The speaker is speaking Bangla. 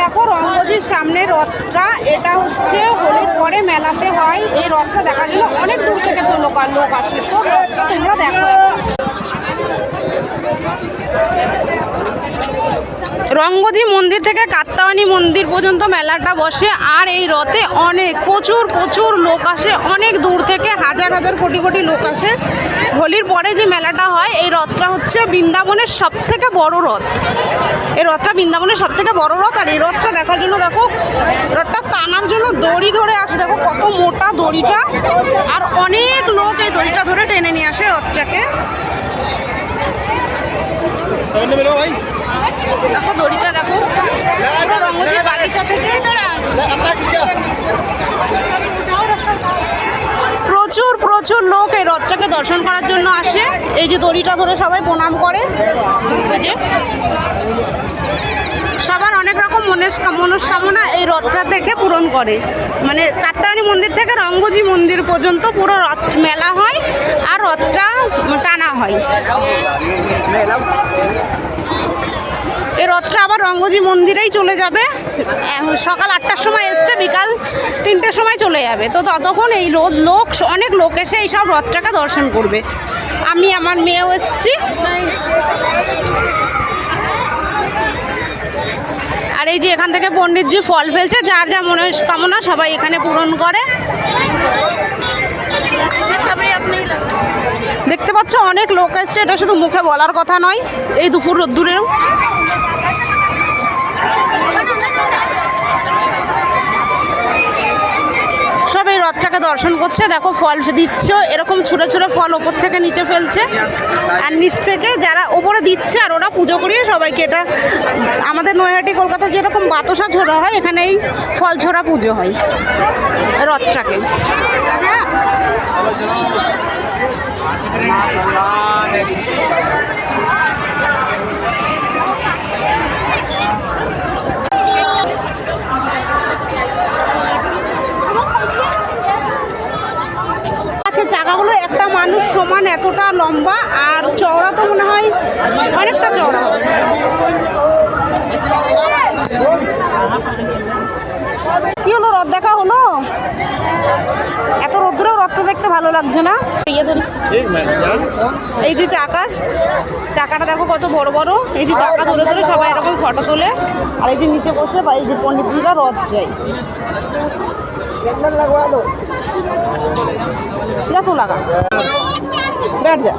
দেখো রঙ্গজির সামনে রথটা, এটা হচ্ছে হোলির পরে মেলাতে হয়। এই রথটা দেখার জন্য অনেক দূর থেকে তো লোক আসে, তো রথটা তোমরা দেখো। রঙ্গজি মন্দির থেকে কাত্তাওয়ানি মন্দির পর্যন্ত মেলাটা বসে, আর এই রথে প্রচুর লোক আসে, অনেক দূর থেকে হাজার কোটি লোক আসে। হোলির পরে যে মেলাটা হয়, এই রথটা হচ্ছে বৃন্দাবনের সবথেকে বড় রথ। এই রথটা বৃন্দাবনের সবথেকে বড় রথ। আর এই রথটা দেখার জন্য দেখো, রথটা টানার জন্য দড়ি ধরে আছে, দেখো কত মোটা দড়িটা, আর অনেক লোক এই দড়িটা ধরে টেনে নিয়ে আসে রথটাকে। দেখো দড়িটা দেখো, রঙ্গজির বাগিচা থেকে প্রচুর লোক এই রথটাকে দর্শন করার জন্য আসে। এই যে দড়িটা ধরে সবাই প্রণাম করে, সবার অনেক রকম মনস্কামনা এই রথটা থেকে পূরণ করে। মানে কাত্তাওয়ানি মন্দির থেকে রঙ্গজি মন্দির পর্যন্ত পুরো রথ মেলা হয়, আর রথটা টানা হয়। এই রথটা আবার রঙ্গজি মন্দিরেই চলে যাবে। সকাল 8টার সময় এসছে, বিকাল 3টের সময় চলে যাবে। তো ততক্ষণ এই অনেক লোক এসে এই সব রথটাকে দর্শন করবে। আমি আমার মেয়েও এসছি। আর এই যে এখান থেকে পণ্ডিতজি ফল ফেলছে, যার যা মনস্কামনা সবাই এখানে পূরণ করে। দেখতে পাচ্ছ অনেক লোক এসছে, এটা শুধু মুখে বলার কথা নয়, এই দুপুর রোদ্দুরেও। সব এই রথটাকে দর্শন করছে। দেখো ফল দিচ্ছে, এরকম ছুঁড়ে ফল ওপর থেকে নিচে ফেলছে, আর নিচ থেকে যারা ওপরে দিচ্ছে আর ওরা পুজো করিয়ে সবাইকে। এটা আমাদের নৈহাটি কলকাতা যেরকম বাতাসা ছোড়া হয়, এখানে এই ফল ছোড়া পুজো হয় রথটাকে। চাকাগুলো একটা মানুষ সমান, এতটা লম্বা, আর চওড়া তো মনে হয় অনেকটা চওড়া। কি হলো, রথ দেখা হলো? এত রোদ্রেও রথটা দেখতে ভালো লাগছে না? এই যে চাকাটা দেখো কত বড় বড়। এই যে চাকা ধরে সবাই এরকম ফটো তোলে, আর এই যে নিচে বসে বা এই যে পণ্ডিতজিরা রথ যায়। या तो लगा बैठ जा।